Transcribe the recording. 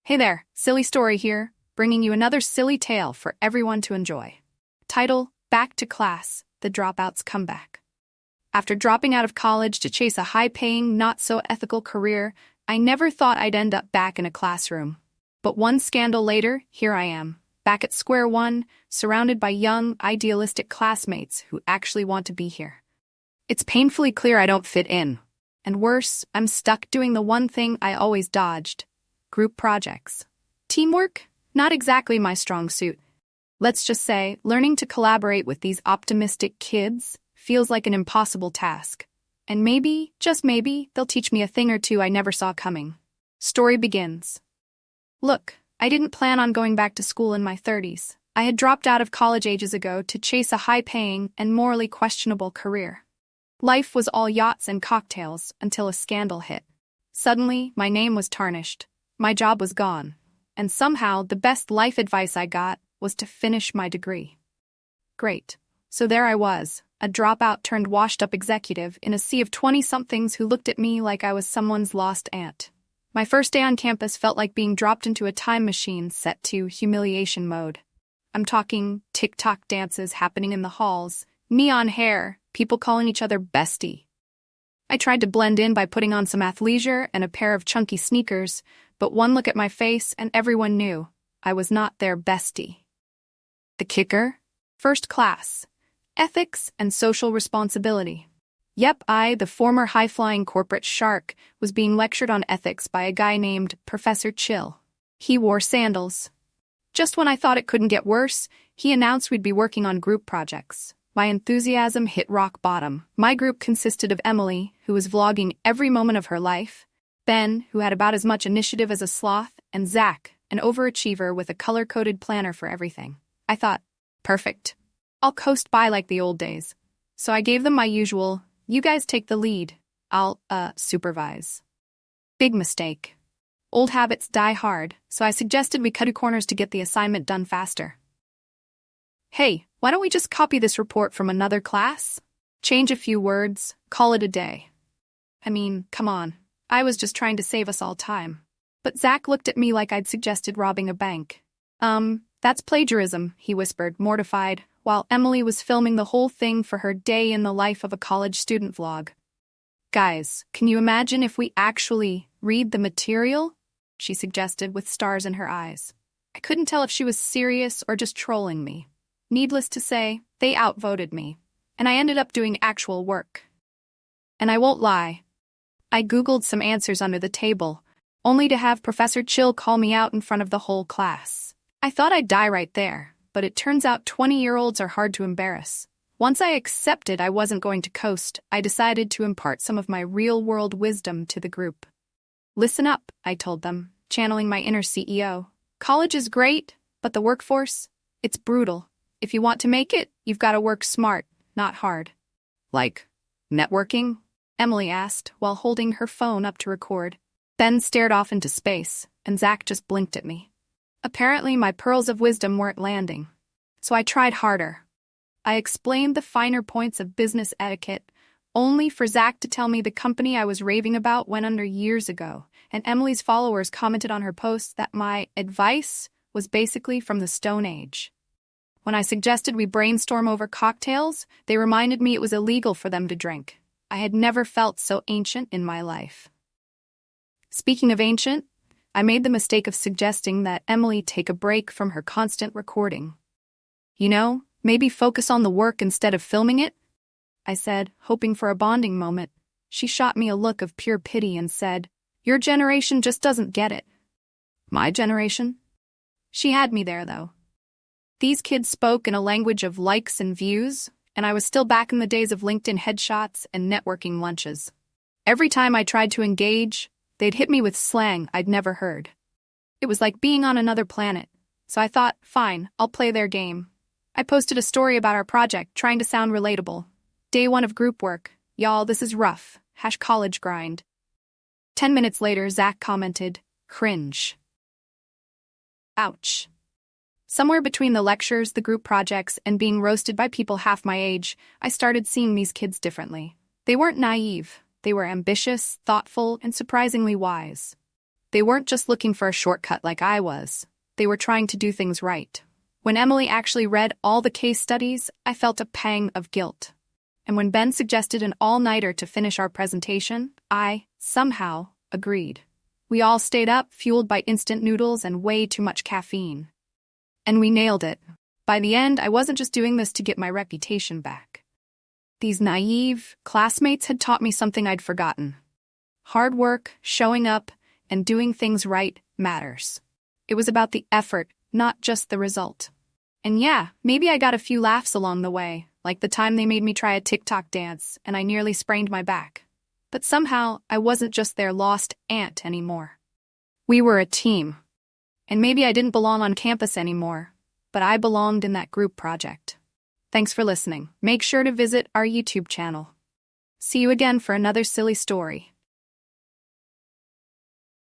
Hey there, silly story here, bringing you another silly tale for everyone to enjoy. Title, Back to Class, The Dropout's Comeback. After dropping out of college to chase a high-paying, not-so-ethical career, I never thought I'd end up back in a classroom. But one scandal later, here I am, back at square one, surrounded by young, idealistic classmates who actually want to be here. It's painfully clear I don't fit in. And worse, I'm stuck doing the one thing I always dodged. Group projects. Teamwork? Not exactly my strong suit. Let's just say, learning to collaborate with these optimistic kids feels like an impossible task. And maybe, just maybe, they'll teach me a thing or two I never saw coming. Story begins. Look, I didn't plan on going back to school in my 30s. I had dropped out of college ages ago to chase a high-paying and morally questionable career. Life was all yachts and cocktails until a scandal hit. Suddenly, my name was tarnished. My job was gone. And somehow, the best life advice I got was to finish my degree. Great. So there I was, a dropout turned washed-up executive in a sea of 20-somethings who looked at me like I was someone's lost aunt. My first day on campus felt like being dropped into a time machine set to humiliation mode. I'm talking TikTok dances happening in the halls, neon hair, people calling each other bestie. I tried to blend in by putting on some athleisure and a pair of chunky sneakers, but one look at my face and everyone knew I was not their bestie. The kicker? First class. Ethics and social responsibility. Yep, I, the former high-flying corporate shark, was being lectured on ethics by a guy named Professor Chill. He wore sandals. Just when I thought it couldn't get worse, he announced we'd be working on group projects. My enthusiasm hit rock bottom. My group consisted of Emily, who was vlogging every moment of her life, Ben, who had about as much initiative as a sloth, and Zach, an overachiever with a color-coded planner for everything. I thought, perfect. I'll coast by like the old days. So I gave them my usual, you guys take the lead. I'll, supervise. Big mistake. Old habits die hard, so I suggested we cut corners to get the assignment done faster. Hey, why don't we just copy this report from another class? Change a few words, call it a day. I mean, come on. I was just trying to save us all time. But Zach looked at me like I'd suggested robbing a bank. That's plagiarism, he whispered, mortified, while Emily was filming the whole thing for her day in the life of a college student vlog. Guys, can you imagine if we actually read the material? She suggested with stars in her eyes. I couldn't tell if she was serious or just trolling me. Needless to say, they outvoted me, and I ended up doing actual work. And I won't lie. I Googled some answers under the table, only to have Professor Chill call me out in front of the whole class. I thought I'd die right there, but it turns out 20-year-olds are hard to embarrass. Once I accepted I wasn't going to coast, I decided to impart some of my real-world wisdom to the group. Listen up, I told them, channeling my inner CEO. College is great, but the workforce, it's brutal. If you want to make it, you've got to work smart, not hard. Like networking? Emily asked, while holding her phone up to record. Ben stared off into space, and Zach just blinked at me. Apparently, my pearls of wisdom weren't landing. So I tried harder. I explained the finer points of business etiquette, only for Zach to tell me the company I was raving about went under years ago, and Emily's followers commented on her posts that my advice was basically from the Stone Age. When I suggested we brainstorm over cocktails, they reminded me it was illegal for them to drink. I had never felt so ancient in my life. Speaking of ancient, I made the mistake of suggesting that Emily take a break from her constant recording. You know, maybe focus on the work instead of filming it? I said, hoping for a bonding moment. She shot me a look of pure pity and said, your generation just doesn't get it. My generation? She had me there, though. These kids spoke in a language of likes and views, and I was still back in the days of LinkedIn headshots and networking lunches. Every time I tried to engage, they'd hit me with slang I'd never heard. It was like being on another planet, so I thought, fine, I'll play their game. I posted a story about our project, trying to sound relatable. Day 1 of group work. Y'all, this is rough. #college grind. 10 minutes later, Zach commented, cringe. Ouch. Somewhere between the lectures, the group projects, and being roasted by people half my age, I started seeing these kids differently. They weren't naive. They were ambitious, thoughtful, and surprisingly wise. They weren't just looking for a shortcut like I was. They were trying to do things right. When Emily actually read all the case studies, I felt a pang of guilt. And when Ben suggested an all-nighter to finish our presentation, I, somehow, agreed. We all stayed up, fueled by instant noodles and way too much caffeine. And we nailed it. By the end, I wasn't just doing this to get my reputation back. These naive classmates had taught me something I'd forgotten. Hard work, showing up, and doing things right matters. It was about the effort, not just the result. And yeah, maybe I got a few laughs along the way, like the time they made me try a TikTok dance and I nearly sprained my back. But somehow, I wasn't just their lost aunt anymore. We were a team. And maybe I didn't belong on campus anymore, but I belonged in that group project. Thanks for listening. Make sure to visit our YouTube channel. See you again for another silly story.